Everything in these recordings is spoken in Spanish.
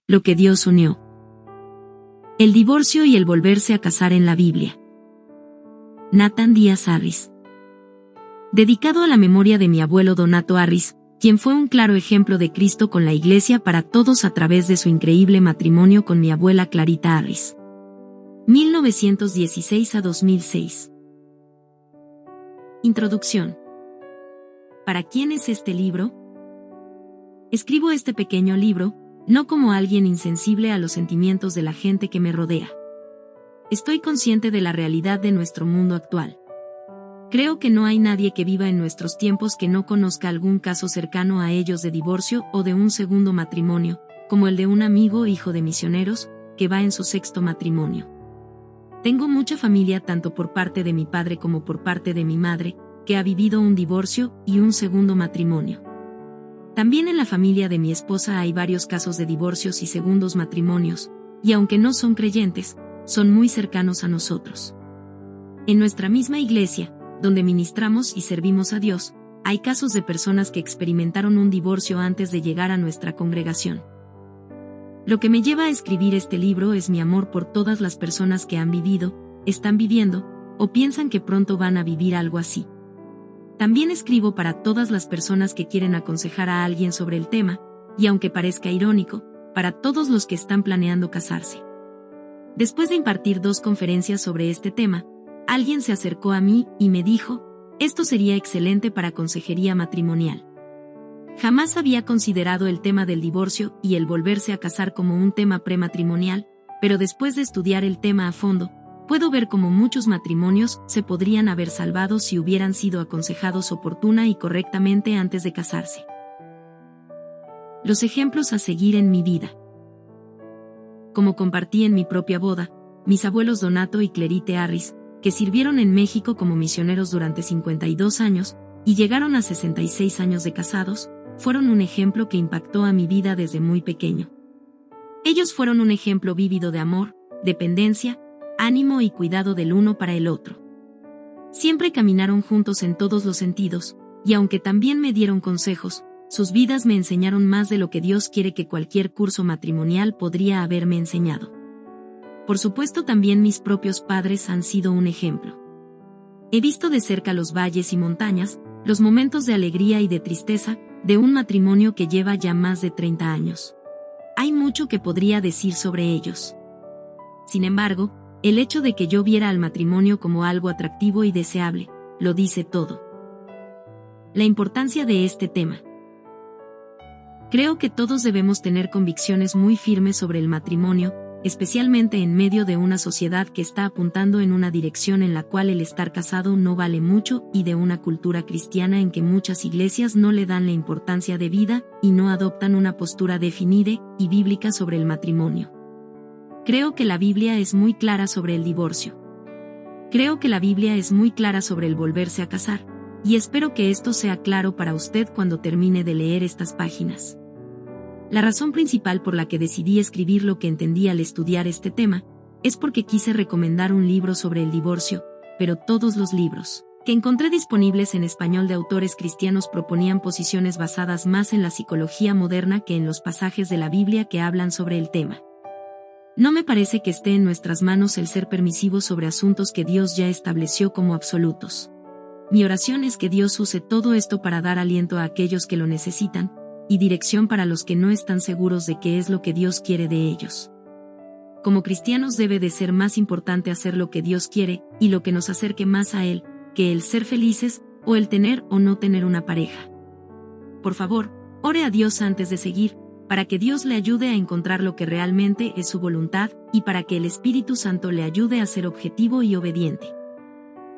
lo que Dios unió. El divorcio y el volverse a casar en la Biblia. Nathan Díaz Harris. Dedicado a la memoria de mi abuelo Donato Harris, quien fue un claro ejemplo de Cristo con la Iglesia para todos a través de su increíble matrimonio con mi abuela Clarita Harris. 1916 a 2006. Introducción. ¿Para quién es este libro? Escribo este pequeño libro, no como alguien insensible a los sentimientos de la gente que me rodea. Estoy consciente de la realidad de nuestro mundo actual. Creo que no hay nadie que viva en nuestros tiempos que no conozca algún caso cercano a ellos de divorcio o de un segundo matrimonio, como el de un amigo hijo de misioneros, que va en su 6º matrimonio. Tengo mucha familia tanto por parte de mi padre como por parte de mi madre, que ha vivido un divorcio y un segundo matrimonio. También en la familia de mi esposa hay varios casos de divorcios y segundos matrimonios, y aunque no son creyentes, son muy cercanos a nosotros. En nuestra misma iglesia, donde ministramos y servimos a Dios, hay casos de personas que experimentaron un divorcio antes de llegar a nuestra congregación. Lo que me lleva a escribir este libro es mi amor por todas las personas que han vivido, están viviendo, o piensan que pronto van a vivir algo así. También escribo para todas las personas que quieren aconsejar a alguien sobre el tema, y aunque parezca irónico, para todos los que están planeando casarse. Después de impartir 2 conferencias sobre este tema, alguien se acercó a mí y me dijo, esto sería excelente para consejería matrimonial. Jamás había considerado el tema del divorcio y el volverse a casar como un tema prematrimonial, pero después de estudiar el tema a fondo, puedo ver cómo muchos matrimonios se podrían haber salvado si hubieran sido aconsejados oportuna y correctamente antes de casarse. Los ejemplos a seguir en mi vida. Como compartí en mi propia boda, mis abuelos Donato y Clarita Harris, que sirvieron en México como misioneros durante 52 años, y llegaron a 66 años de casados, fueron un ejemplo que impactó a mi vida desde muy pequeño. Ellos fueron un ejemplo vívido de amor, dependencia, ánimo y cuidado del uno para el otro. Siempre caminaron juntos en todos los sentidos, y aunque también me dieron consejos, sus vidas me enseñaron más de lo que Dios quiere que cualquier curso matrimonial podría haberme enseñado. Por supuesto, también mis propios padres han sido un ejemplo. He visto de cerca los valles y montañas, los momentos de alegría y de tristeza, de un matrimonio que lleva ya más de 30 años. Hay mucho que podría decir sobre ellos. Sin embargo, el hecho de que yo viera al matrimonio como algo atractivo y deseable, lo dice todo. La importancia de este tema. Creo que todos debemos tener convicciones muy firmes sobre el matrimonio, especialmente en medio de una sociedad que está apuntando en una dirección en la cual el estar casado no vale mucho y de una cultura cristiana en que muchas iglesias no le dan la importancia debida y no adoptan una postura definida y bíblica sobre el matrimonio. Creo que la Biblia es muy clara sobre el divorcio. Creo que la Biblia es muy clara sobre el volverse a casar, y espero que esto sea claro para usted cuando termine de leer estas páginas. La razón principal por la que decidí escribir lo que entendí al estudiar este tema, es porque quise recomendar un libro sobre el divorcio, pero todos los libros que encontré disponibles en español de autores cristianos proponían posiciones basadas más en la psicología moderna que en los pasajes de la Biblia que hablan sobre el tema. No me parece que esté en nuestras manos el ser permisivos sobre asuntos que Dios ya estableció como absolutos. Mi oración es que Dios use todo esto para dar aliento a aquellos que lo necesitan, y dirección para los que no están seguros de qué es lo que Dios quiere de ellos. Como cristianos debe de ser más importante hacer lo que Dios quiere, y lo que nos acerque más a Él, que el ser felices, o el tener o no tener una pareja. Por favor, ore a Dios antes de seguir, para que Dios le ayude a encontrar lo que realmente es su voluntad, y para que el Espíritu Santo le ayude a ser objetivo y obediente.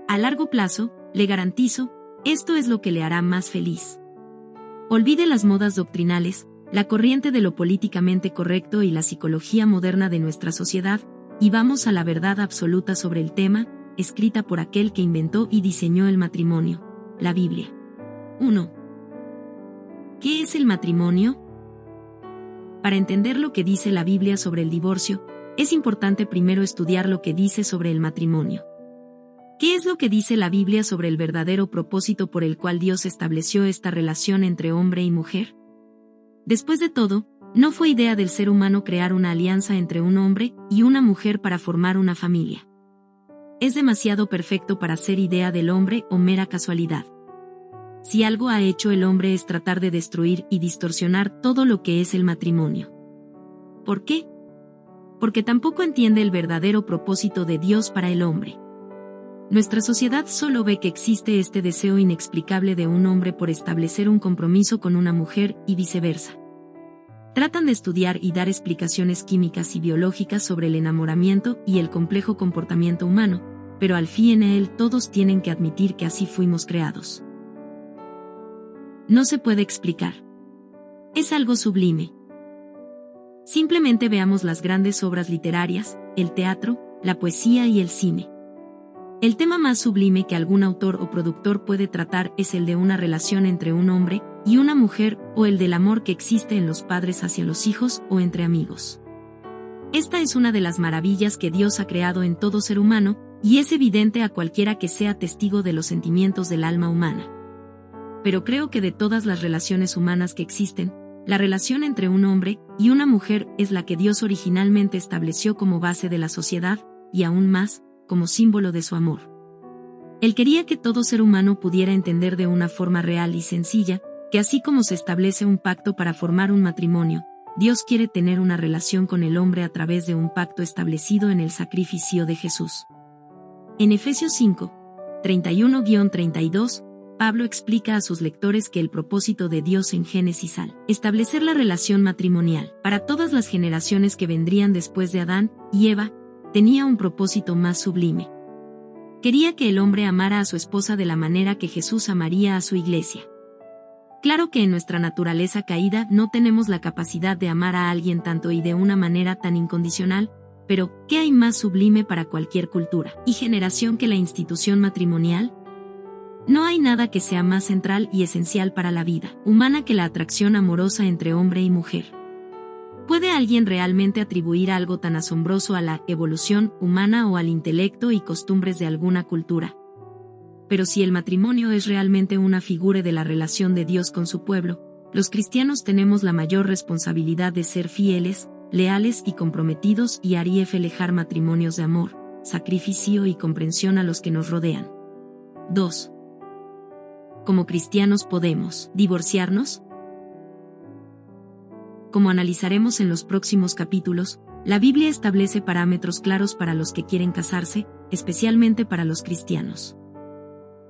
A largo plazo, le garantizo, esto es lo que le hará más feliz. Olvide las modas doctrinales, la corriente de lo políticamente correcto y la psicología moderna de nuestra sociedad, y vamos a la verdad absoluta sobre el tema, escrita por aquel que inventó y diseñó el matrimonio, la Biblia. 1. ¿Qué es el matrimonio? Para entender lo que dice la Biblia sobre el divorcio, es importante primero estudiar lo que dice sobre el matrimonio. ¿Qué es lo que dice la Biblia sobre el verdadero propósito por el cual Dios estableció esta relación entre hombre y mujer? Después de todo, No fue idea del ser humano crear una alianza entre un hombre y una mujer para formar una familia. Es demasiado perfecto para ser idea del hombre o mera casualidad. Si algo ha hecho el hombre es tratar de destruir y distorsionar todo lo que es el matrimonio. ¿Por qué? Porque tampoco entiende el verdadero propósito de Dios para el hombre. Nuestra sociedad solo ve que existe este deseo inexplicable de un hombre por establecer un compromiso con una mujer y viceversa. Tratan de estudiar y dar explicaciones químicas y biológicas sobre el enamoramiento y el complejo comportamiento humano, pero al fin y al cabo todos tienen que admitir que así fuimos creados. No se puede explicar. Es algo sublime. Simplemente veamos las grandes obras literarias, el teatro, la poesía y el cine. El tema más sublime que algún autor o productor puede tratar es el de una relación entre un hombre y una mujer, o el del amor que existe en los padres hacia los hijos o entre amigos. Esta es una de las maravillas que Dios ha creado en todo ser humano, y es evidente a cualquiera que sea testigo de los sentimientos del alma humana. Pero creo que de todas las relaciones humanas que existen, la relación entre un hombre y una mujer es la que Dios originalmente estableció como base de la sociedad, y aún más, como símbolo de su amor. Él quería que todo ser humano pudiera entender de una forma real y sencilla, que así como se establece un pacto para formar un matrimonio, Dios quiere tener una relación con el hombre a través de un pacto establecido en el sacrificio de Jesús. En Efesios 5, 31-32, Pablo explica a sus lectores que el propósito de Dios en Génesis al establecer la relación matrimonial para todas las generaciones que vendrían después de Adán y Eva, tenía un propósito más sublime. Quería que el hombre amara a su esposa de la manera que Jesús amaría a su iglesia. Claro que en nuestra naturaleza caída no tenemos la capacidad de amar a alguien tanto y de una manera tan incondicional, pero ¿qué hay más sublime para cualquier cultura y generación que la institución matrimonial? No hay nada que sea más central y esencial para la vida humana que la atracción amorosa entre hombre y mujer. ¿Puede alguien realmente atribuir algo tan asombroso a la evolución humana o al intelecto y costumbres de alguna cultura? Pero si el matrimonio es realmente una figura de la relación de Dios con su pueblo, los cristianos tenemos la mayor responsabilidad de ser fieles, leales y comprometidos y reflejar matrimonios de amor, sacrificio y comprensión a los que nos rodean. 2. ¿Como cristianos podemos divorciarnos? Como analizaremos en los próximos capítulos, la Biblia establece parámetros claros para los que quieren casarse, especialmente para los cristianos.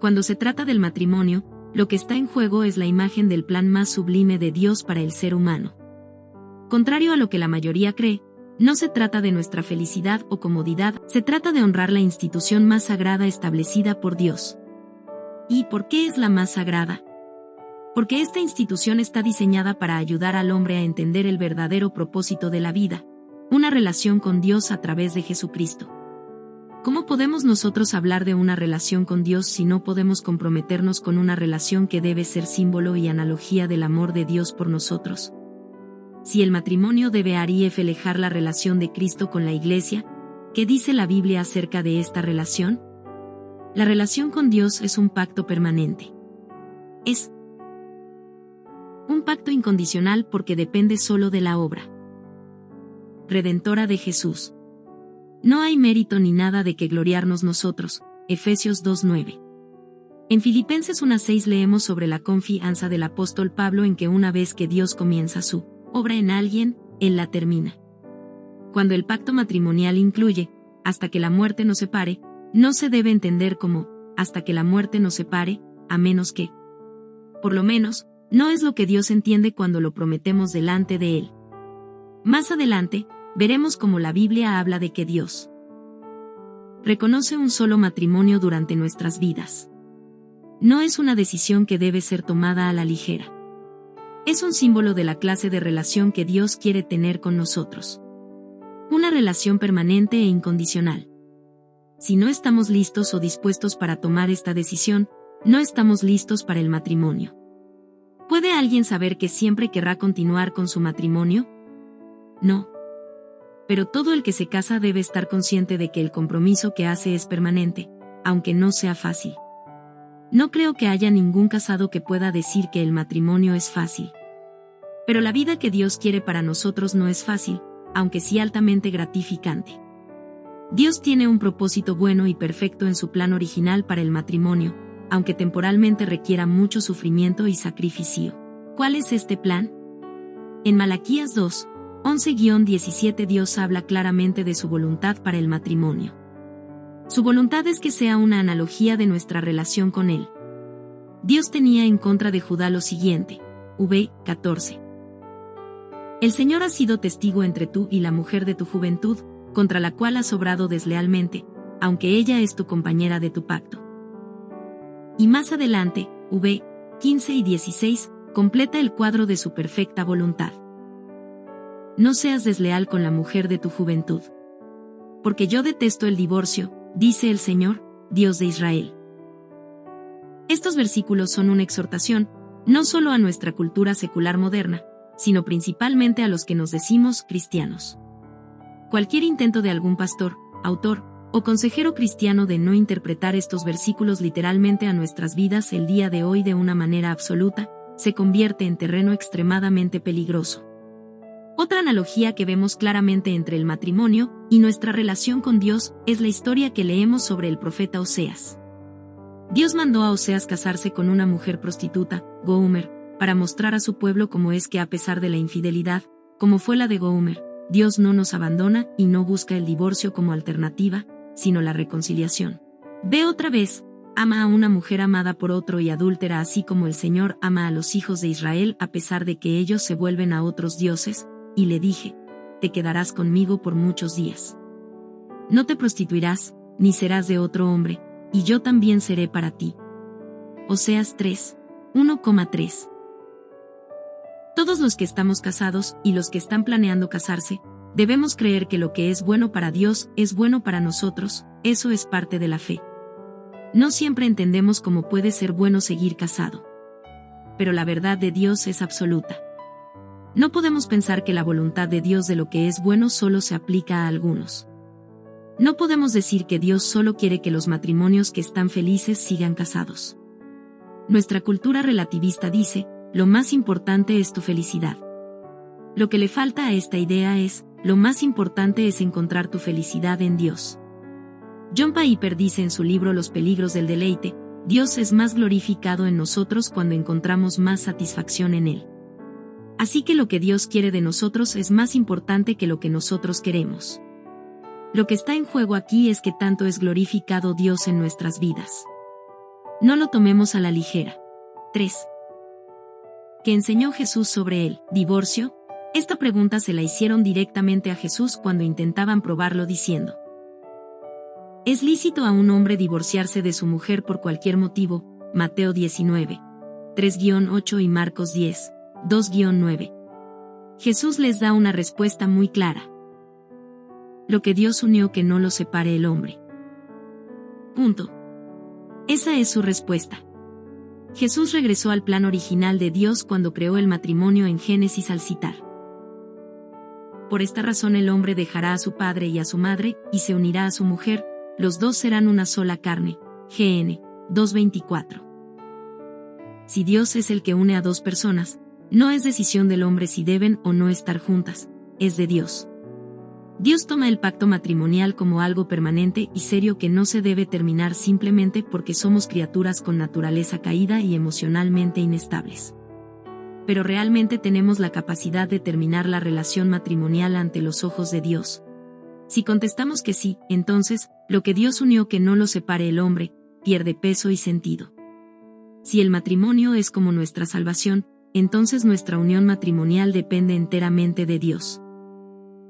Cuando se trata del matrimonio, lo que está en juego es la imagen del plan más sublime de Dios para el ser humano. Contrario a lo que la mayoría cree, no se trata de nuestra felicidad o comodidad, se trata de honrar la institución más sagrada establecida por Dios. ¿Y por qué es la más sagrada? Porque esta institución está diseñada para ayudar al hombre a entender el verdadero propósito de la vida, una relación con Dios a través de Jesucristo. ¿Cómo podemos nosotros hablar de una relación con Dios si no podemos comprometernos con una relación que debe ser símbolo y analogía del amor de Dios por nosotros? Si el matrimonio debe reflejar la relación de Cristo con la Iglesia, ¿qué dice la Biblia acerca de esta relación? La relación con Dios es un pacto permanente. Es un pacto incondicional porque depende solo de la obra redentora de Jesús. No hay mérito ni nada de que gloriarnos nosotros, Efesios 2:9. En Filipenses 1:6 leemos sobre la confianza del apóstol Pablo en que una vez que Dios comienza su obra en alguien, Él la termina. Cuando el pacto matrimonial incluye, hasta que la muerte nos separe, no se debe entender como, hasta que la muerte nos separe, a menos que. Por lo menos, no es lo que Dios entiende cuando lo prometemos delante de Él. Más adelante, veremos cómo la Biblia habla de que Dios reconoce un solo matrimonio durante nuestras vidas. No es una decisión que debe ser tomada a la ligera. Es un símbolo de la clase de relación que Dios quiere tener con nosotros. Una relación permanente e incondicional. Si no estamos listos o dispuestos para tomar esta decisión, no estamos listos para el matrimonio. ¿Puede alguien saber que siempre querrá continuar con su matrimonio? No. Pero todo el que se casa debe estar consciente de que el compromiso que hace es permanente, aunque no sea fácil. No creo que haya ningún casado que pueda decir que el matrimonio es fácil. Pero la vida que Dios quiere para nosotros no es fácil, aunque sí altamente gratificante. Dios tiene un propósito bueno y perfecto en su plan original para el matrimonio, aunque temporalmente requiera mucho sufrimiento y sacrificio. ¿Cuál es este plan? En Malaquías 2, 11-17 Dios habla claramente de su voluntad para el matrimonio. Su voluntad es que sea una analogía de nuestra relación con Él. Dios tenía en contra de Judá lo siguiente, v. 14. El Señor ha sido testigo entre tú y la mujer de tu juventud, contra la cual has obrado deslealmente, aunque ella es tu compañera de tu pacto. Y más adelante, v. 15 y 16, completa el cuadro de su perfecta voluntad. No seas desleal con la mujer de tu juventud. Porque yo detesto el divorcio, dice el Señor, Dios de Israel. Estos versículos son una exhortación, no solo a nuestra cultura secular moderna, sino principalmente a los que nos decimos cristianos. Cualquier intento de algún pastor, autor o consejero cristiano de no interpretar estos versículos literalmente a nuestras vidas el día de hoy de una manera absoluta, se convierte en terreno extremadamente peligroso. Otra analogía que vemos claramente entre el matrimonio y nuestra relación con Dios es la historia que leemos sobre el profeta Oseas. Dios mandó a Oseas casarse con una mujer prostituta, Gomer, para mostrar a su pueblo cómo es que a pesar de la infidelidad, como fue la de Gomer, Dios no nos abandona y no busca el divorcio como alternativa, sino la reconciliación. Ve otra vez, ama a una mujer amada por otro y adúltera así como el Señor ama a los hijos de Israel a pesar de que ellos se vuelven a otros dioses, y le dije, te quedarás conmigo por muchos días. No te prostituirás, ni serás de otro hombre, y yo también seré para ti. Oseas 3, 1,3. Todos los que estamos casados y los que están planeando casarse, debemos creer que lo que es bueno para Dios es bueno para nosotros, eso es parte de la fe. No siempre entendemos cómo puede ser bueno seguir casado. Pero la verdad de Dios es absoluta. No podemos pensar que la voluntad de Dios de lo que es bueno solo se aplica a algunos. No podemos decir que Dios solo quiere que los matrimonios que están felices sigan casados. Nuestra cultura relativista dice, lo más importante es tu felicidad. Lo que le falta a esta idea es, lo más importante es encontrar tu felicidad en Dios. John Piper dice en su libro Los peligros del deleite, Dios es más glorificado en nosotros cuando encontramos más satisfacción en Él. Así que lo que Dios quiere de nosotros es más importante que lo que nosotros queremos. Lo que está en juego aquí es que tanto es glorificado Dios en nuestras vidas. No lo tomemos a la ligera. 3. ¿Qué enseñó Jesús sobre el divorcio? Esta pregunta se la hicieron directamente a Jesús cuando intentaban probarlo diciendo: ¿es lícito a un hombre divorciarse de su mujer por cualquier motivo? Mateo 19, 3-8 y Marcos 10, 2-9. Jesús les da una respuesta muy clara. Lo que Dios unió que no lo separe el hombre. Punto. Esa es su respuesta. Jesús regresó al plan original de Dios cuando creó el matrimonio en Génesis al citar: por esta razón el hombre dejará a su padre y a su madre, y se unirá a su mujer, los dos serán una sola carne. GN 2:24. Si Dios es el que une a dos personas, no es decisión del hombre si deben o no estar juntas, es de Dios. Dios toma el pacto matrimonial como algo permanente y serio que no se debe terminar simplemente porque somos criaturas con naturaleza caída y emocionalmente inestables. Pero realmente tenemos la capacidad de terminar la relación matrimonial ante los ojos de Dios. Si contestamos que sí, entonces, lo que Dios unió que no lo separe el hombre, pierde peso y sentido. Si el matrimonio es como nuestra salvación, entonces nuestra unión matrimonial depende enteramente de Dios.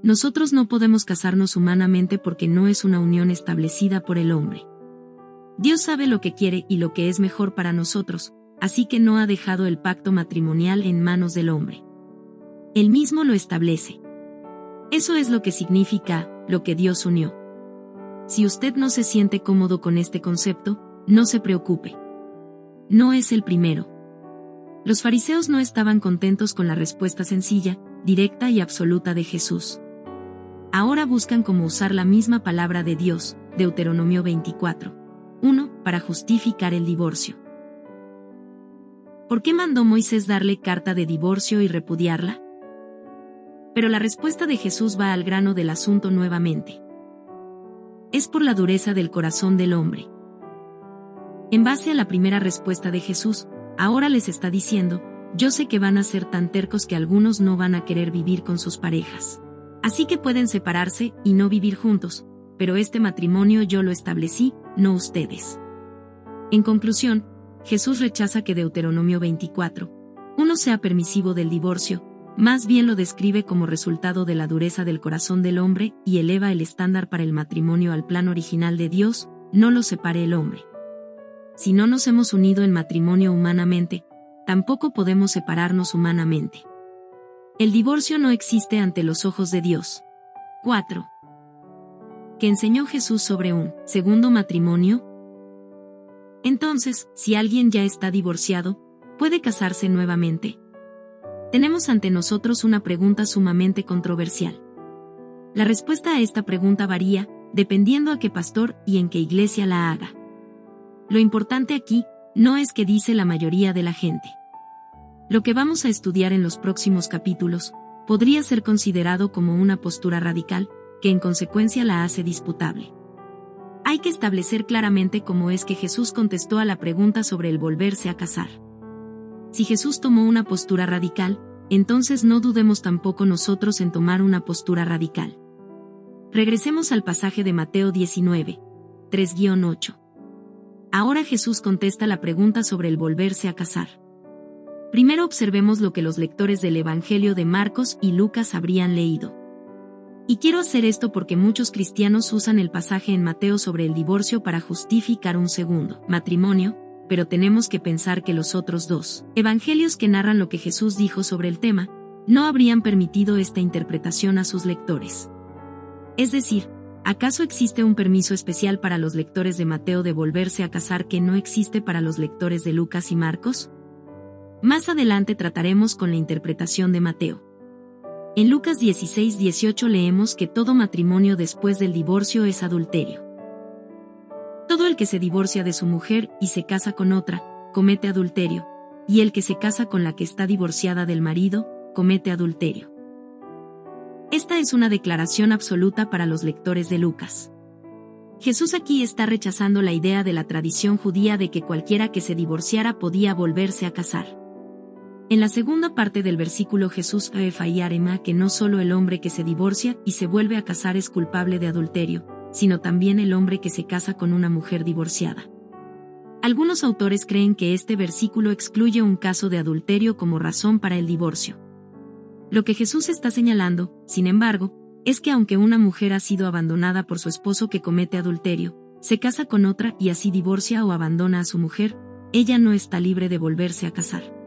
Nosotros no podemos casarnos humanamente porque no es una unión establecida por el hombre. Dios sabe lo que quiere y lo que es mejor para nosotros, así que no ha dejado el pacto matrimonial en manos del hombre. Él mismo lo establece. Eso es lo que significa, lo que Dios unió. Si usted no se siente cómodo con este concepto, no se preocupe. No es el primero. Los fariseos no estaban contentos con la respuesta sencilla, directa y absoluta de Jesús. Ahora buscan cómo usar la misma palabra de Dios, Deuteronomio 24, 1, para justificar el divorcio. ¿Por qué mandó Moisés darle carta de divorcio y repudiarla? Pero la respuesta de Jesús va al grano del asunto nuevamente. Es por la dureza del corazón del hombre. En base a la primera respuesta de Jesús, ahora les está diciendo, yo sé que van a ser tan tercos que algunos no van a querer vivir con sus parejas. Así que pueden separarse y no vivir juntos, pero este matrimonio yo lo establecí, no ustedes. En conclusión, Jesús rechaza que Deuteronomio 24:1 sea permisivo del divorcio, más bien lo describe como resultado de la dureza del corazón del hombre y eleva el estándar para el matrimonio al plan original de Dios, no lo separe el hombre. Si no nos hemos unido en matrimonio humanamente, tampoco podemos separarnos humanamente. El divorcio no existe ante los ojos de Dios. 4. ¿Qué enseñó Jesús sobre un segundo matrimonio? Entonces, si alguien ya está divorciado, ¿puede casarse nuevamente? Tenemos ante nosotros una pregunta sumamente controversial. La respuesta a esta pregunta varía, dependiendo a qué pastor y en qué iglesia la haga. Lo importante aquí, no es qué dice la mayoría de la gente. Lo que vamos a estudiar en los próximos capítulos, podría ser considerado como una postura radical, que en consecuencia la hace disputable. Hay que establecer claramente cómo es que Jesús contestó a la pregunta sobre el volverse a casar. Si Jesús tomó una postura radical, entonces no dudemos tampoco nosotros en tomar una postura radical. Regresemos al pasaje de Mateo 19, 3-8. Ahora Jesús contesta la pregunta sobre el volverse a casar. Primero observemos lo que los lectores del Evangelio de Marcos y Lucas habrían leído. Y quiero hacer esto porque muchos cristianos usan el pasaje en Mateo sobre el divorcio para justificar un segundo matrimonio, pero tenemos que pensar que los otros dos evangelios que narran lo que Jesús dijo sobre el tema, no habrían permitido esta interpretación a sus lectores. Es decir, ¿acaso existe un permiso especial para los lectores de Mateo de volverse a casar que no existe para los lectores de Lucas y Marcos? Más adelante trataremos con la interpretación de Mateo. En Lucas 16-18 leemos que todo matrimonio después del divorcio es adulterio. Todo el que se divorcia de su mujer y se casa con otra, comete adulterio, y el que se casa con la que está divorciada del marido, comete adulterio. Esta es una declaración absoluta para los lectores de Lucas. Jesús aquí está rechazando la idea de la tradición judía de que cualquiera que se divorciara podía volverse a casar. En la segunda parte del versículo Jesús afirma que no solo el hombre que se divorcia y se vuelve a casar es culpable de adulterio, sino también el hombre que se casa con una mujer divorciada. Algunos autores creen que este versículo excluye un caso de adulterio como razón para el divorcio. Lo que Jesús está señalando, sin embargo, es que aunque una mujer ha sido abandonada por su esposo que comete adulterio, se casa con otra y así divorcia o abandona a su mujer, ella no está libre de volverse a casar.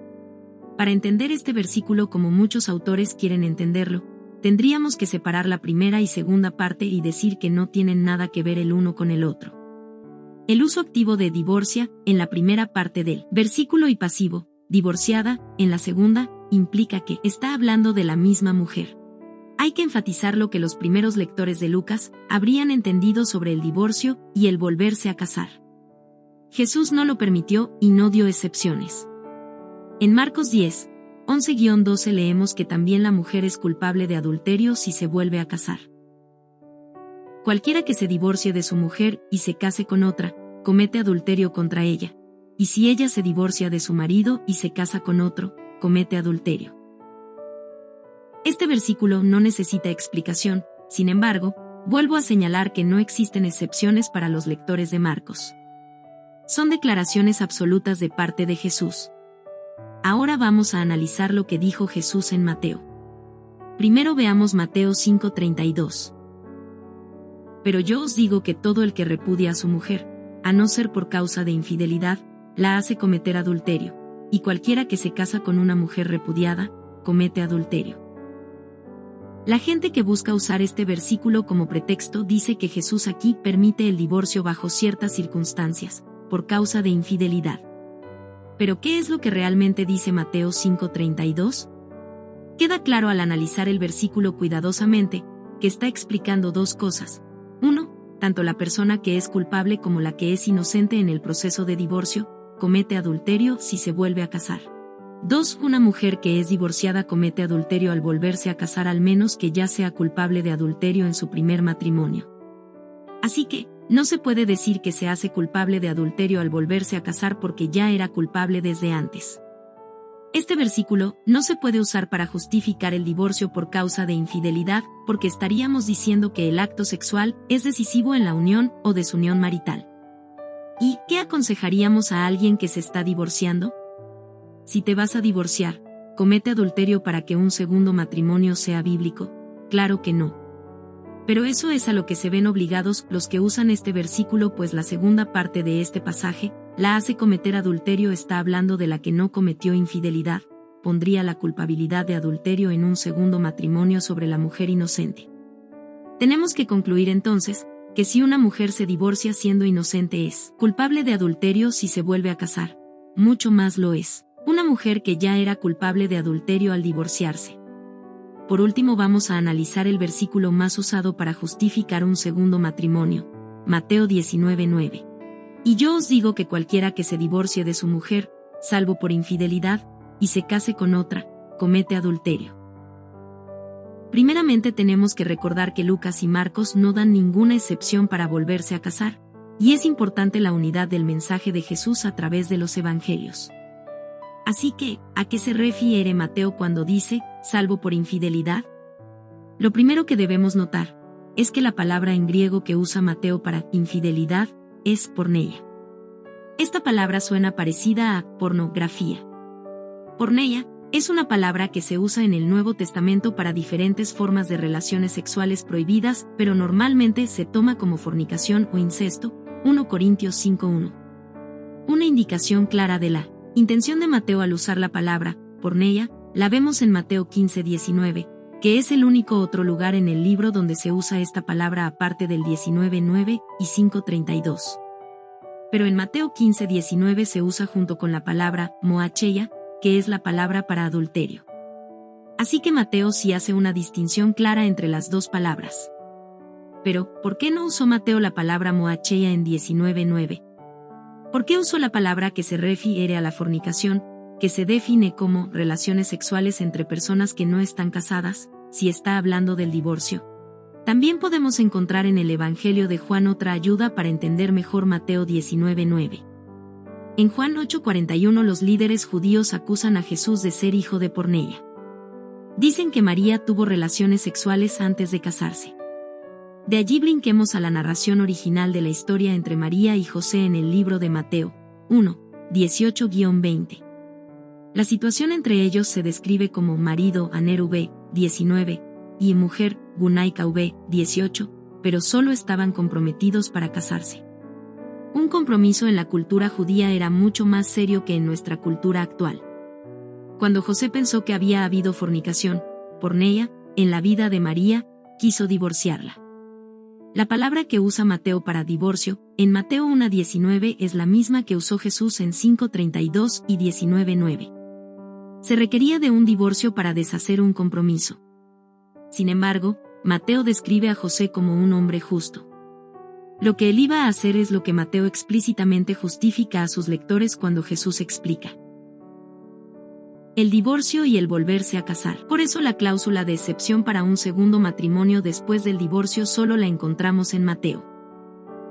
Para entender este versículo como muchos autores quieren entenderlo, tendríamos que separar la primera y segunda parte y decir que no tienen nada que ver el uno con el otro. El uso activo de divorcia, en la primera parte del versículo y pasivo, divorciada, en la segunda, implica que está hablando de la misma mujer. Hay que enfatizar lo que los primeros lectores de Lucas habrían entendido sobre el divorcio y el volverse a casar. Jesús no lo permitió y no dio excepciones. En Marcos 10, 11-12 leemos que también la mujer es culpable de adulterio si se vuelve a casar. Cualquiera que se divorcie de su mujer y se case con otra, comete adulterio contra ella, y si ella se divorcia de su marido y se casa con otro, comete adulterio. Este versículo no necesita explicación, sin embargo, vuelvo a señalar que no existen excepciones para los lectores de Marcos. Son declaraciones absolutas de parte de Jesús. Ahora vamos a analizar lo que dijo Jesús en Mateo. Primero veamos Mateo 5:32. Pero yo os digo que todo el que repudia a su mujer, a no ser por causa de infidelidad, la hace cometer adulterio, y cualquiera que se casa con una mujer repudiada, comete adulterio. La gente que busca usar este versículo como pretexto dice que Jesús aquí permite el divorcio bajo ciertas circunstancias, por causa de infidelidad. ¿Pero qué es lo que realmente dice Mateo 5:32? Queda claro al analizar el versículo cuidadosamente, que está explicando dos cosas. 1. Tanto la persona que es culpable como la que es inocente en el proceso de divorcio, comete adulterio si se vuelve a casar. 2. Una mujer que es divorciada comete adulterio al volverse a casar al menos que ya sea culpable de adulterio en su primer matrimonio. Así que, no se puede decir que se hace culpable de adulterio al volverse a casar porque ya era culpable desde antes. Este versículo no se puede usar para justificar el divorcio por causa de infidelidad, porque estaríamos diciendo que el acto sexual es decisivo en la unión o desunión marital. ¿Y qué aconsejaríamos a alguien que se está divorciando? Si te vas a divorciar, ¿comete adulterio para que un segundo matrimonio sea bíblico? Claro que no. Pero eso es a lo que se ven obligados los que usan este versículo, pues la segunda parte de este pasaje, la hace cometer adulterio, está hablando de la que no cometió infidelidad, pondría la culpabilidad de adulterio en un segundo matrimonio sobre la mujer inocente. Tenemos que concluir entonces, que si una mujer se divorcia siendo inocente es culpable de adulterio si se vuelve a casar. Mucho más lo es una mujer que ya era culpable de adulterio al divorciarse. Por último vamos a analizar el versículo más usado para justificar un segundo matrimonio, Mateo 19:9. Y yo os digo que cualquiera que se divorcie de su mujer, salvo por infidelidad, y se case con otra, comete adulterio. Primeramente tenemos que recordar que Lucas y Marcos no dan ninguna excepción para volverse a casar, y es importante la unidad del mensaje de Jesús a través de los evangelios. Así que, ¿a qué se refiere Mateo cuando dice, salvo por infidelidad? Lo primero que debemos notar, es que la palabra en griego que usa Mateo para infidelidad, es porneia. Esta palabra suena parecida a pornografía. Porneia es una palabra que se usa en el Nuevo Testamento para diferentes formas de relaciones sexuales prohibidas, pero normalmente se toma como fornicación o incesto, 1 Corintios 5:1. Una indicación clara de la intención de Mateo al usar la palabra porneia, la vemos en Mateo 15:19, que es el único otro lugar en el libro donde se usa esta palabra aparte del 19:9 y 5:32. Pero en Mateo 15:19 se usa junto con la palabra moacheia, que es la palabra para adulterio. Así que Mateo sí hace una distinción clara entre las dos palabras. Pero, ¿por qué no usó Mateo la palabra moacheia en 19:9? ¿Por qué usó la palabra que se refiere a la fornicación, que se define como relaciones sexuales entre personas que no están casadas, si está hablando del divorcio? También podemos encontrar en el Evangelio de Juan otra ayuda para entender mejor Mateo 19:9. En Juan 8:41 los líderes judíos acusan a Jesús de ser hijo de porneia. Dicen que María tuvo relaciones sexuales antes de casarse. De allí brinquemos a la narración original de la historia entre María y José en el libro de Mateo 1, 18-20. La situación entre ellos se describe como marido Aner v. 19 y mujer Gunaika v. 18, pero solo estaban comprometidos para casarse. Un compromiso en la cultura judía era mucho más serio que en nuestra cultura actual. Cuando José pensó que había habido fornicación, porneia, en la vida de María, quiso divorciarla. La palabra que usa Mateo para divorcio, en Mateo 1:19 es la misma que usó Jesús en 5:32 y 19:9. Se requería de un divorcio para deshacer un compromiso. Sin embargo, Mateo describe a José como un hombre justo. Lo que él iba a hacer es lo que Mateo explícitamente justifica a sus lectores cuando Jesús explica el divorcio y el volverse a casar. Por eso la cláusula de excepción para un segundo matrimonio después del divorcio solo la encontramos en Mateo.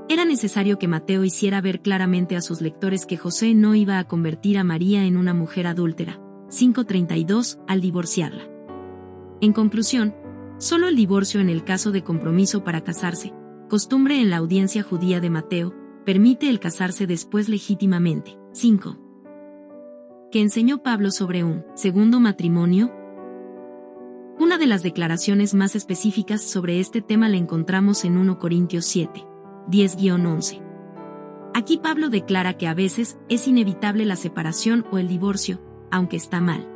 Era necesario que Mateo hiciera ver claramente a sus lectores que José no iba a convertir a María en una mujer adúltera, 5:32, al divorciarla. En conclusión, solo el divorcio en el caso de compromiso para casarse, costumbre en la audiencia judía de Mateo, permite el casarse después legítimamente. 5. ¿Qué enseñó Pablo sobre un segundo matrimonio? Una de las declaraciones más específicas sobre este tema la encontramos en 1 Corintios 7, 10-11. Aquí Pablo declara que a veces es inevitable la separación o el divorcio, aunque está mal.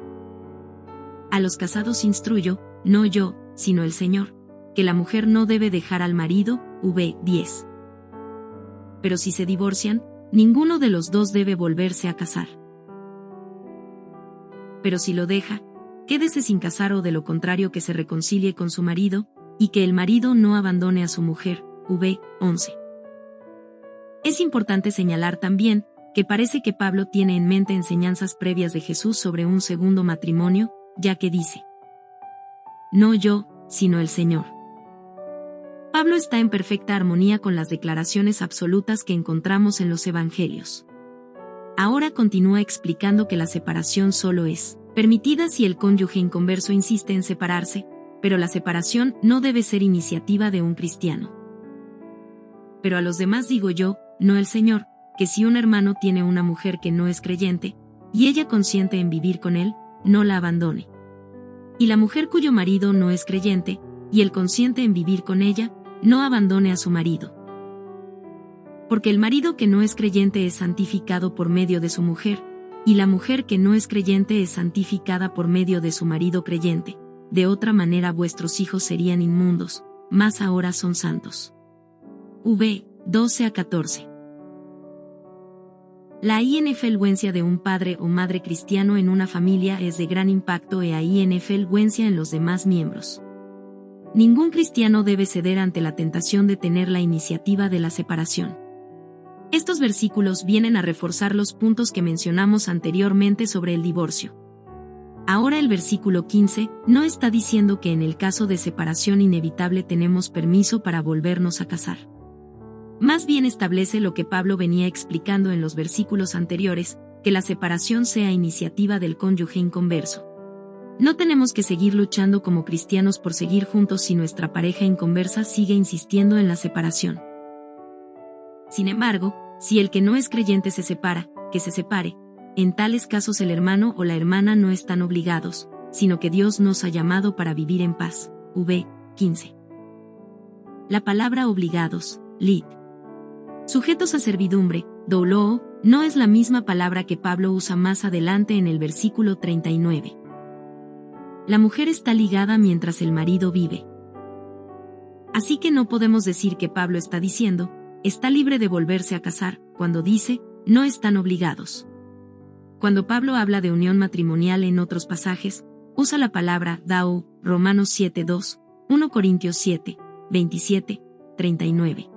A los casados instruyo, no yo, sino el Señor, que la mujer no debe dejar al marido, v. 10. Pero si se divorcian, ninguno de los dos debe volverse a casar. Pero si lo deja, quédese sin casar o de lo contrario que se reconcilie con su marido, y que el marido no abandone a su mujer, v. 11. Es importante señalar también, que parece que Pablo tiene en mente enseñanzas previas de Jesús sobre un segundo matrimonio, ya que dice: no yo, sino el Señor. Pablo está en perfecta armonía con las declaraciones absolutas que encontramos en los Evangelios. Ahora continúa explicando que la separación solo es permitida si el cónyuge inconverso insiste en separarse, pero la separación no debe ser iniciativa de un cristiano. Pero a los demás digo yo, no el Señor, que si un hermano tiene una mujer que no es creyente, y ella consiente en vivir con él, no la abandone. Y la mujer cuyo marido no es creyente, y él consiente en vivir con ella, no abandone a su marido. Porque el marido que no es creyente es santificado por medio de su mujer, y la mujer que no es creyente es santificada por medio de su marido creyente. De otra manera vuestros hijos serían inmundos, mas ahora son santos. V. 12-14. La influencia de un padre o madre cristiano en una familia es de gran impacto e influencia en los demás miembros. Ningún cristiano debe ceder ante la tentación de tener la iniciativa de la separación. Estos versículos vienen a reforzar los puntos que mencionamos anteriormente sobre el divorcio. Ahora el versículo 15 no está diciendo que en el caso de separación inevitable tenemos permiso para volvernos a casar. Más bien establece lo que Pablo venía explicando en los versículos anteriores, que la separación sea iniciativa del cónyuge inconverso. No tenemos que seguir luchando como cristianos por seguir juntos si nuestra pareja inconversa sigue insistiendo en la separación. Sin embargo, si el que no es creyente se separa, que se separe. En tales casos el hermano o la hermana no están obligados, sino que Dios nos ha llamado para vivir en paz. V. 15. La palabra obligados, lit. Sujetos a servidumbre, douloo, no es la misma palabra que Pablo usa más adelante en el versículo 39. La mujer está ligada mientras el marido vive. Así que no podemos decir que Pablo está diciendo, está libre de volverse a casar, cuando dice, no están obligados. Cuando Pablo habla de unión matrimonial en otros pasajes, usa la palabra dao, Romanos 7:2, 1 Corintios 7, 27, 39.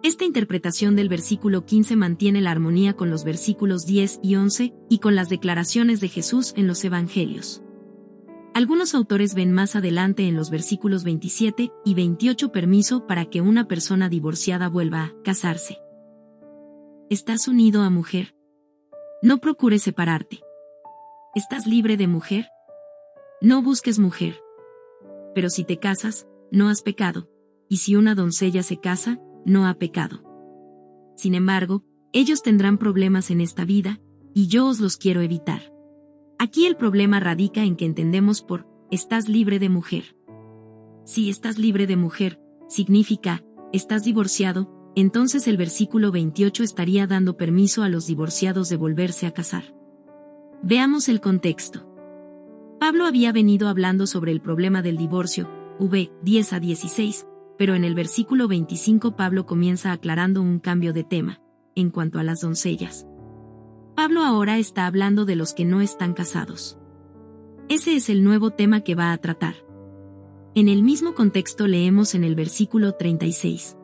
Esta interpretación del versículo 15 mantiene la armonía con los versículos 10 y 11 y con las declaraciones de Jesús en los Evangelios. Algunos autores ven más adelante en los versículos 27 y 28 permiso para que una persona divorciada vuelva a casarse. ¿Estás unido a mujer? No procures separarte. ¿Estás libre de mujer? No busques mujer. Pero si te casas, no has pecado, y si una doncella se casa, no ha pecado. Sin embargo, ellos tendrán problemas en esta vida, y yo os los quiero evitar. Aquí el problema radica en que entendemos por «estás libre de mujer». Si estás libre de mujer, significa «estás divorciado», entonces el versículo 28 estaría dando permiso a los divorciados de volverse a casar. Veamos el contexto. Pablo había venido hablando sobre el problema del divorcio, v. 10-16, pero en el versículo 25 Pablo comienza aclarando un cambio de tema, en cuanto a las doncellas. Pablo ahora está hablando de los que no están casados. Ese es el nuevo tema que va a tratar. En el mismo contexto leemos en el versículo 36.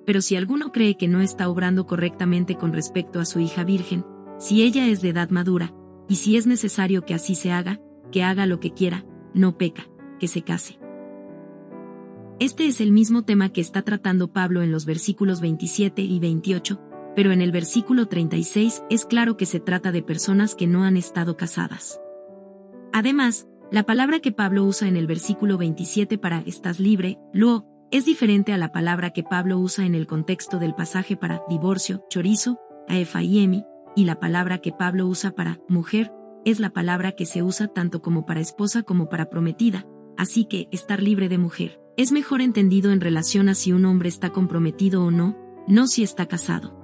Pero si alguno cree que no está obrando correctamente con respecto a su hija virgen, si ella es de edad madura, y si es necesario que así se haga, que haga lo que quiera, no peca, que se case. Este es el mismo tema que está tratando Pablo en los versículos 27 y 28, pero en el versículo 36 es claro que se trata de personas que no han estado casadas. Además, la palabra que Pablo usa en el versículo 27 para «estás libre», luo, es diferente a la palabra que Pablo usa en el contexto del pasaje para «divorcio», chorizo, aefaimi, y la palabra que Pablo usa para «mujer», es la palabra que se usa tanto como para esposa como para prometida, así que «estar libre de mujer» es mejor entendido en relación a si un hombre está comprometido o no, no si está casado.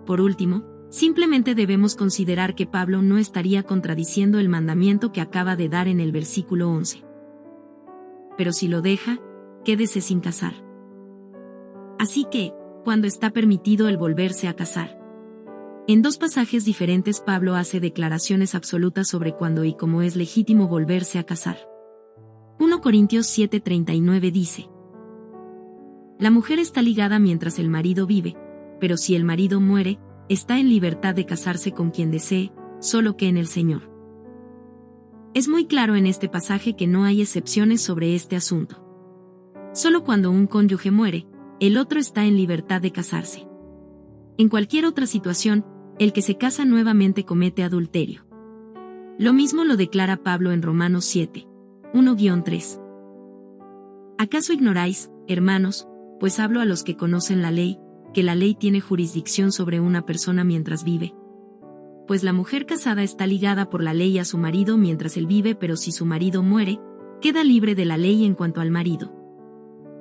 Por último, simplemente debemos considerar que Pablo no estaría contradiciendo el mandamiento que acaba de dar en el versículo 11. Pero si lo deja, quédese sin casar. Así que, ¿cuándo está permitido el volverse a casar? En dos pasajes diferentes Pablo hace declaraciones absolutas sobre cuándo y cómo es legítimo volverse a casar. 1 Corintios 7:39 dice: La mujer está ligada mientras el marido vive, pero si el marido muere, está en libertad de casarse con quien desee, solo que en el Señor. Es muy claro en este pasaje que no hay excepciones sobre este asunto. Solo cuando un cónyuge muere, el otro está en libertad de casarse. En cualquier otra situación, el que se casa nuevamente comete adulterio. Lo mismo lo declara Pablo en Romanos 7, 1-3. ¿Acaso ignoráis, hermanos, pues hablo a los que conocen la ley, que la ley tiene jurisdicción sobre una persona mientras vive? Pues la mujer casada está ligada por la ley a su marido mientras él vive, pero si su marido muere, queda libre de la ley en cuanto al marido.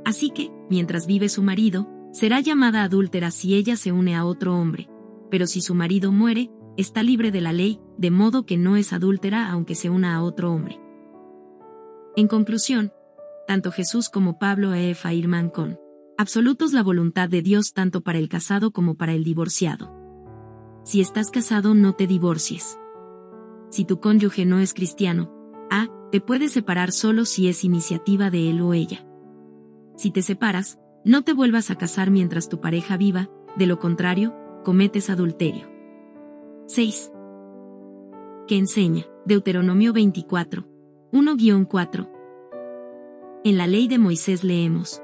Así que, mientras vive su marido, será llamada adúltera si ella se une a otro hombre, pero si su marido muere, está libre de la ley, de modo que no es adúltera aunque se una a otro hombre. En conclusión, tanto Jesús como Pablo afirman con absolutos la voluntad de Dios tanto para el casado como para el divorciado. Si estás casado, no te divorcies. Si tu cónyuge no es cristiano, te puedes separar solo si es iniciativa de él o ella. Si te separas, no te vuelvas a casar mientras tu pareja viva, de lo contrario, cometes adulterio. 6. ¿Qué enseña? Deuteronomio 24, 1-4. En la ley de Moisés leemos,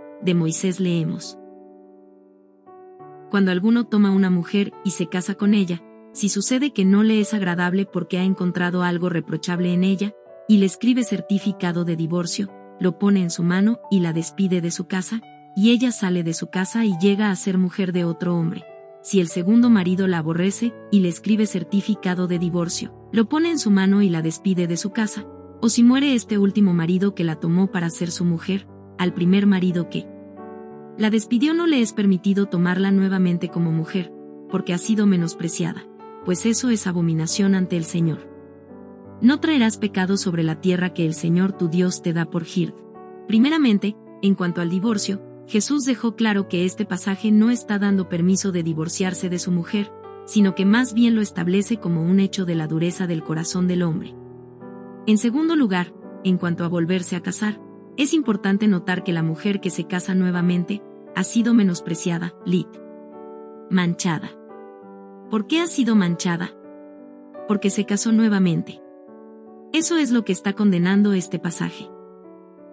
cuando alguno toma una mujer y se casa con ella, si sucede que no le es agradable porque ha encontrado algo reprochable en ella, y le escribe certificado de divorcio, lo pone en su mano y la despide de su casa, y ella sale de su casa y llega a ser mujer de otro hombre. Si el segundo marido la aborrece y le escribe certificado de divorcio, lo pone en su mano y la despide de su casa, o si muere este último marido que la tomó para ser su mujer, al primer marido que la despidió no le es permitido tomarla nuevamente como mujer, porque ha sido menospreciada, pues eso es abominación ante el Señor. No traerás pecado sobre la tierra que el Señor tu Dios te da por jird. Primeramente, en cuanto al divorcio, Jesús dejó claro que este pasaje no está dando permiso de divorciarse de su mujer, sino que más bien lo establece como un hecho de la dureza del corazón del hombre. En segundo lugar, en cuanto a volverse a casar, es importante notar que la mujer que se casa nuevamente ha sido menospreciada, manchada. ¿Por qué ha sido manchada? Porque se casó nuevamente. Eso es lo que está condenando este pasaje.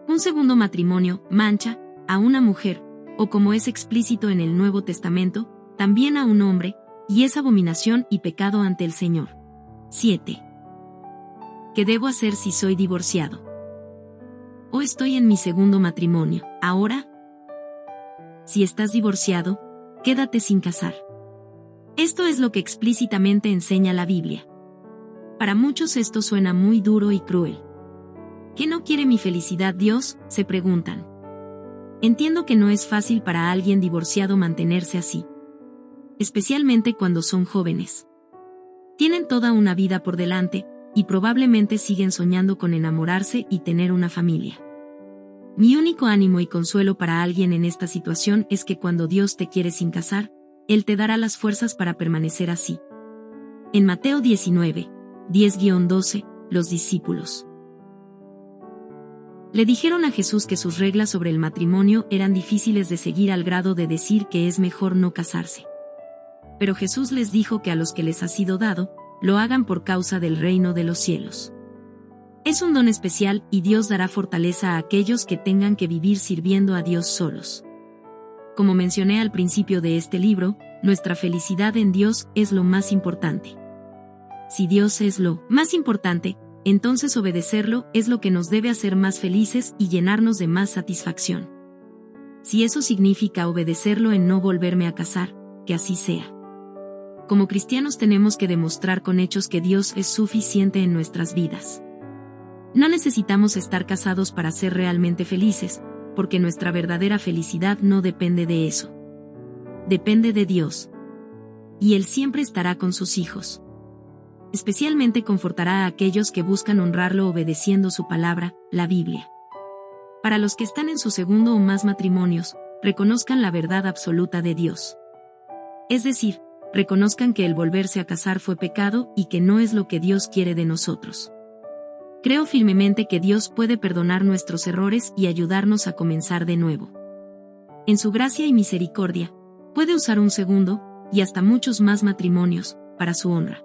Un segundo matrimonio mancha a una mujer, o como es explícito en el Nuevo Testamento, también a un hombre, y es abominación y pecado ante el Señor. 7. ¿Qué debo hacer si soy divorciado? ¿O estoy en mi segundo matrimonio, ahora? Si estás divorciado, quédate sin casar. Esto es lo que explícitamente enseña la Biblia. Para muchos esto suena muy duro y cruel. ¿Qué no quiere mi felicidad Dios?, se preguntan. Entiendo que no es fácil para alguien divorciado mantenerse así. Especialmente cuando son jóvenes. Tienen toda una vida por delante, y probablemente siguen soñando con enamorarse y tener una familia. Mi único ánimo y consuelo para alguien en esta situación es que cuando Dios te quiere sin casar, Él te dará las fuerzas para permanecer así. En Mateo 19, 10-12, los discípulos le dijeron a Jesús que sus reglas sobre el matrimonio eran difíciles de seguir al grado de decir que es mejor no casarse. Pero Jesús les dijo que a los que les ha sido dado, lo hagan por causa del reino de los cielos. Es un don especial y Dios dará fortaleza a aquellos que tengan que vivir sirviendo a Dios solos. Como mencioné al principio de este libro, nuestra felicidad en Dios es lo más importante. Si Dios es lo más importante, entonces obedecerlo es lo que nos debe hacer más felices y llenarnos de más satisfacción. Si eso significa obedecerlo en no volverme a casar, que así sea. Como cristianos tenemos que demostrar con hechos que Dios es suficiente en nuestras vidas. No necesitamos estar casados para ser realmente felices, porque nuestra verdadera felicidad no depende de eso. Depende de Dios. Y Él siempre estará con sus hijos. Especialmente confortará a aquellos que buscan honrarlo obedeciendo su palabra, la Biblia. Para los que están en su segundo o más matrimonios, reconozcan la verdad absoluta de Dios. Es decir, reconozcan que el volverse a casar fue pecado y que no es lo que Dios quiere de nosotros. Creo firmemente que Dios puede perdonar nuestros errores y ayudarnos a comenzar de nuevo. En su gracia y misericordia, puede usar un segundo y hasta muchos más matrimonios, para su honra.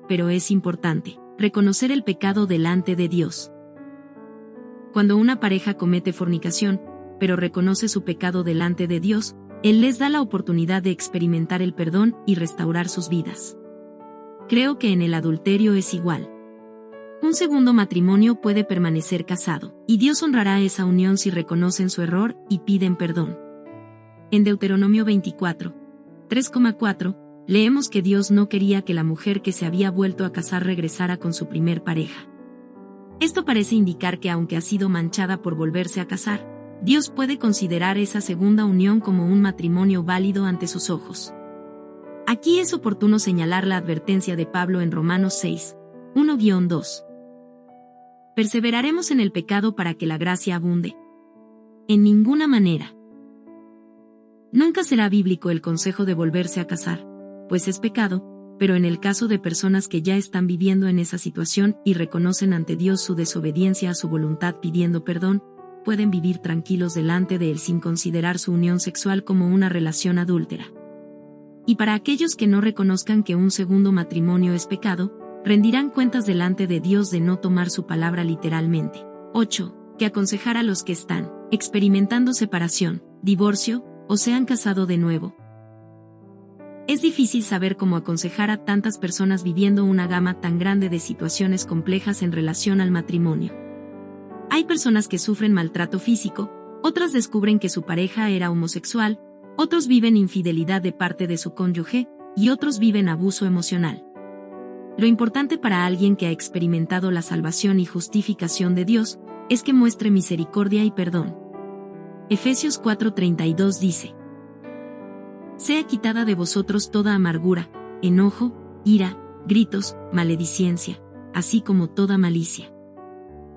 Pero es importante reconocer el pecado delante de Dios. Cuando una pareja comete fornicación, pero reconoce su pecado delante de Dios, Él les da la oportunidad de experimentar el perdón y restaurar sus vidas. Creo que en el adulterio es igual. Un segundo matrimonio puede permanecer casado, y Dios honrará esa unión si reconocen su error y piden perdón. En Deuteronomio 24, 3,4, leemos que Dios no quería que la mujer que se había vuelto a casar regresara con su primer pareja. Esto parece indicar que aunque ha sido manchada por volverse a casar, Dios puede considerar esa segunda unión como un matrimonio válido ante sus ojos. Aquí es oportuno señalar la advertencia de Pablo en Romanos 6, 1-2. Perseveraremos en el pecado para que la gracia abunde. En ninguna manera. Nunca será bíblico el consejo de volverse a casar, pues es pecado, pero en el caso de personas que ya están viviendo en esa situación y reconocen ante Dios su desobediencia a su voluntad pidiendo perdón, pueden vivir tranquilos delante de Él sin considerar su unión sexual como una relación adúltera. Y para aquellos que no reconozcan que un segundo matrimonio es pecado, rendirán cuentas delante de Dios de no tomar su palabra literalmente. 8. Que aconsejar a los que están experimentando separación, divorcio, o se han casado de nuevo. Es difícil saber cómo aconsejar a tantas personas viviendo una gama tan grande de situaciones complejas en relación al matrimonio. Hay personas que sufren maltrato físico, otras descubren que su pareja era homosexual, otros viven infidelidad de parte de su cónyuge, y otros viven abuso emocional. Lo importante para alguien que ha experimentado la salvación y justificación de Dios, es que muestre misericordia y perdón. Efesios 4:32 dice: sea quitada de vosotros toda amargura, enojo, ira, gritos, maledicencia, así como toda malicia.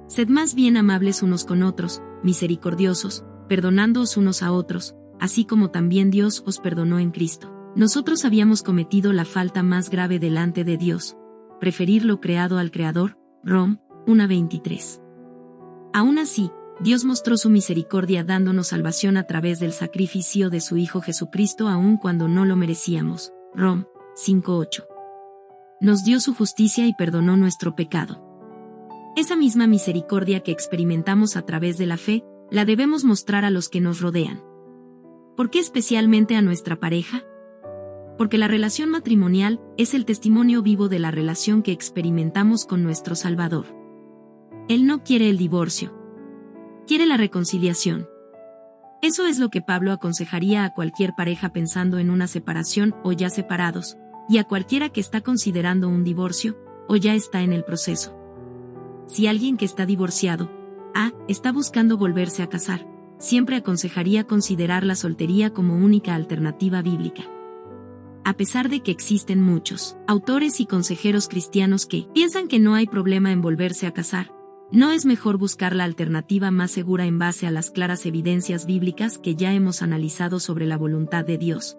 Sed más bien amables unos con otros, misericordiosos, perdonándoos unos a otros, así como también Dios os perdonó en Cristo. Nosotros habíamos cometido la falta más grave delante de Dios, preferir lo creado al Creador, Rom. 1:23. Aún así, Dios mostró su misericordia dándonos salvación a través del sacrificio de su Hijo Jesucristo aun cuando no lo merecíamos. Rom. 5:8. Nos dio su justicia y perdonó nuestro pecado. Esa misma misericordia que experimentamos a través de la fe, la debemos mostrar a los que nos rodean. ¿Por qué especialmente a nuestra pareja? Porque la relación matrimonial es el testimonio vivo de la relación que experimentamos con nuestro Salvador. Él no quiere el divorcio. Quiere la reconciliación. Eso es lo que Pablo aconsejaría a cualquier pareja pensando en una separación o ya separados, y a cualquiera que está considerando un divorcio, o ya está en el proceso. Si alguien que está divorciado, está buscando volverse a casar, siempre aconsejaría considerar la soltería como única alternativa bíblica. A pesar de que existen muchos autores y consejeros cristianos que piensan que no hay problema en volverse a casar, ¿no es mejor buscar la alternativa más segura en base a las claras evidencias bíblicas que ya hemos analizado sobre la voluntad de Dios?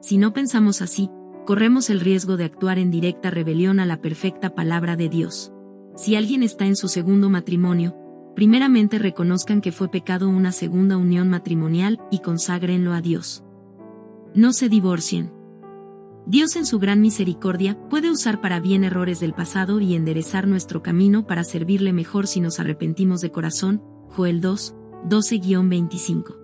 Si no pensamos así, corremos el riesgo de actuar en directa rebelión a la perfecta palabra de Dios. Si alguien está en su segundo matrimonio, primeramente reconozcan que fue pecado una segunda unión matrimonial y conságrenlo a Dios. No se divorcien. Dios en su gran misericordia puede usar para bien errores del pasado y enderezar nuestro camino para servirle mejor si nos arrepentimos de corazón. Joel 2, 12-25.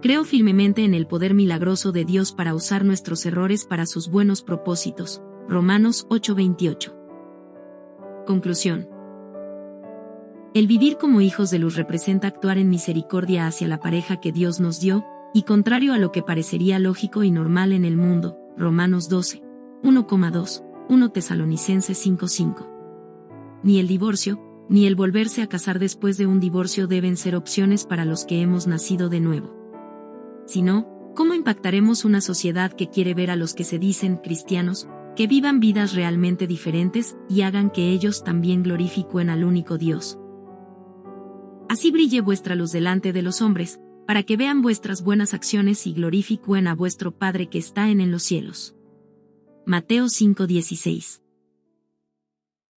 Creo firmemente en el poder milagroso de Dios para usar nuestros errores para sus buenos propósitos. Romanos 8:28. Conclusión. El vivir como hijos de luz representa actuar en misericordia hacia la pareja que Dios nos dio, y contrario a lo que parecería lógico y normal en el mundo. Romanos 12, 1,2, 1 Tesalonicenses 5:5. Ni el divorcio, ni el volverse a casar después de un divorcio deben ser opciones para los que hemos nacido de nuevo. Si no, ¿cómo impactaremos una sociedad que quiere ver a los que se dicen cristianos, que vivan vidas realmente diferentes y hagan que ellos también glorifiquen al único Dios? Así brille vuestra luz delante de los hombres, para que vean vuestras buenas acciones y glorifiquen a vuestro Padre que está en los cielos. Mateo 5:16.